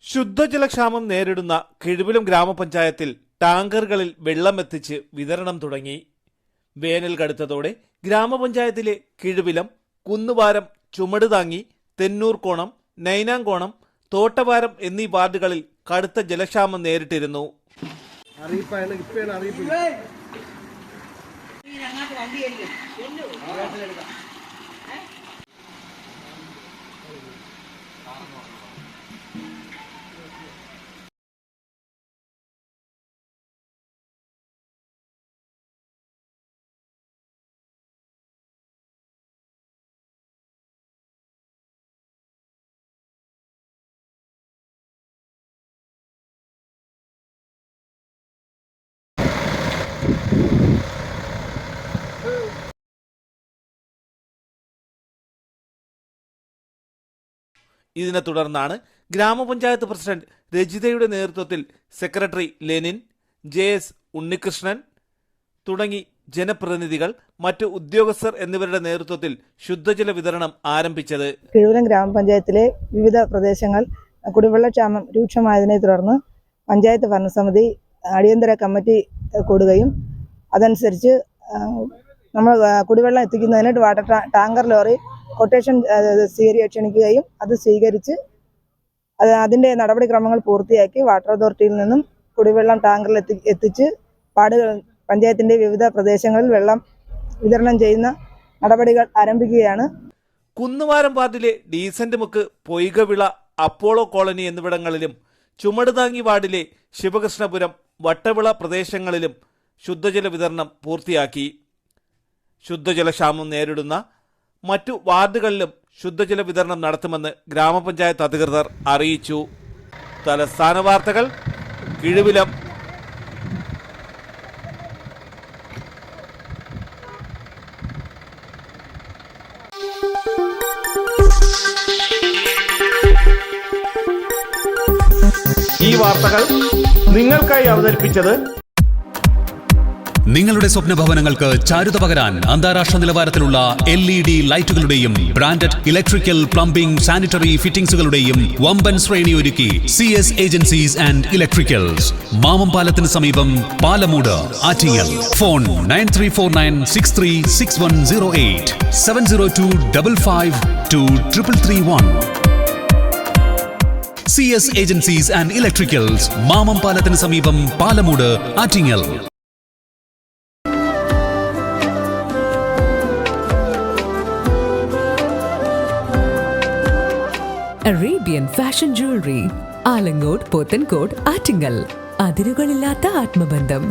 ശുദ്ധജലക്ഷാമം നേരിടുന്ന കിഴുവിലം ഗ്രാമപഞ്ചായത്തിൽ ടാങ്കറുകളിൽ വെള്ളമെത്തിച്ച് വിതരണം തുടങ്ങി. വേനൽ കടുത്തതോടെ ഗ്രാമപഞ്ചായത്തിലെ കിഴുവിലം, കുന്നുവാരം, ചുമടുതാങ്ങി, തെന്നൂർക്കോണം, നൈനാങ്കോണം, തോട്ടവാരം എന്നീ വാർഡുകളിൽ കടുത്ത ജലക്ഷാമം നേരിട്ടിരുന്നു. ഇതിനെ തുടർന്നാണ് ഗ്രാമപഞ്ചായത്ത് പ്രസിഡന്റ് രജിതയുടെ നേതൃത്വത്തിൽ സെക്രട്ടറി ലെനിൻ, JS ഉണ്ണികൃഷ്ണൻ തുടങ്ങി ജനപ്രതിനിധികൾ, മറ്റു ഉദ്യോഗസ്ഥർ എന്നിവരുടെ നേതൃത്വത്തിൽ ശുദ്ധജല വിതരണം ആരംഭിച്ചത്. കിഴുവിലം ഗ്രാമപഞ്ചായത്തിലെ വിവിധ പ്രദേശങ്ങൾ കുടിവെള്ളക്ഷാമം രൂക്ഷമായതിനെ തുടർന്ന് പഞ്ചായത്ത് ഭരണസമിതി അടിയന്തര കമ്മിറ്റി കൂടുകയും അതനുസരിച്ച് നമ്മൾ കുടിവെള്ളം എത്തിക്കുന്നതിന് വാട്ടർ ടാങ്കർ ലോറി കൊട്ടേഷൻ ക്ഷണിക്കുകയും അത് സ്വീകരിച്ച് അതിൻ്റെ നടപടിക്രമങ്ങൾ പൂർത്തിയാക്കി വാട്ടർ അതോറിറ്റിയിൽ നിന്നും കുടിവെള്ളം ടാങ്കറിൽ എത്തിച്ച് പഞ്ചായത്തിൻ്റെ വിവിധ പ്രദേശങ്ങളിൽ വെള്ളം വിതരണം ചെയ്യുന്ന നടപടികൾ ആരംഭിക്കുകയാണ്. കുന്നുവാരം വാർഡിലെ ഡീസന്റ് മുക്ക്, പൊയ്കവിള, അപ്പോളോ കോളനി എന്നിവിടങ്ങളിലും ചുമടുതാങ്ങി വാർഡിലെ ശിവകൃഷ്ണപുരം, വട്ടവിള പ്രദേശങ്ങളിലും ശുദ്ധജല വിതരണം പൂർത്തിയാക്കി. ശുദ്ധജലക്ഷാമം നേരിടുന്ന മറ്റു വാർഡുകളിലും ശുദ്ധജല വിതരണം നടത്തുമെന്ന് ഗ്രാമപഞ്ചായത്ത് അധികൃതർ അറിയിച്ചു. തലസ്ഥാന വാർത്തകൾ, കിഴുവിലം. ഈ വാർത്തകൾ നിങ്ങൾക്കായി അവതരിപ്പിച്ചത് നിങ്ങളുടെ സ്വപ്ന ഭവനങ്ങൾക്ക് ചാരുത പകരാൻ അന്താരാഷ്ട്ര നിലവാരത്തിലുള്ള LED ലൈറ്റുകളുടെയും ബ്രാൻഡഡ് ഇലക്ട്രിക്കൽ, പ്ലംബിംഗ്, സാനിറ്ററി ഫിറ്റിംഗ്സുകളുടെയും വമ്പൻ ശ്രേണി ഒരുക്കി CS ഏജൻസീസ് ആൻഡ് ഇലക്ട്രിക്കൽസ്, മാമംപാലത്തിന് സമീപം, Palamood, Attingal. Phone 9349636108 702552331. CS agencies and electricals, മാമംപാലത്തിന് സമീപം, Palamood, Attingal. Arabian Fashion Jewelry, Alangode, Pothencode, Attingal. അതിരുകളില്ലാത്ത ആത്മബന്ധം.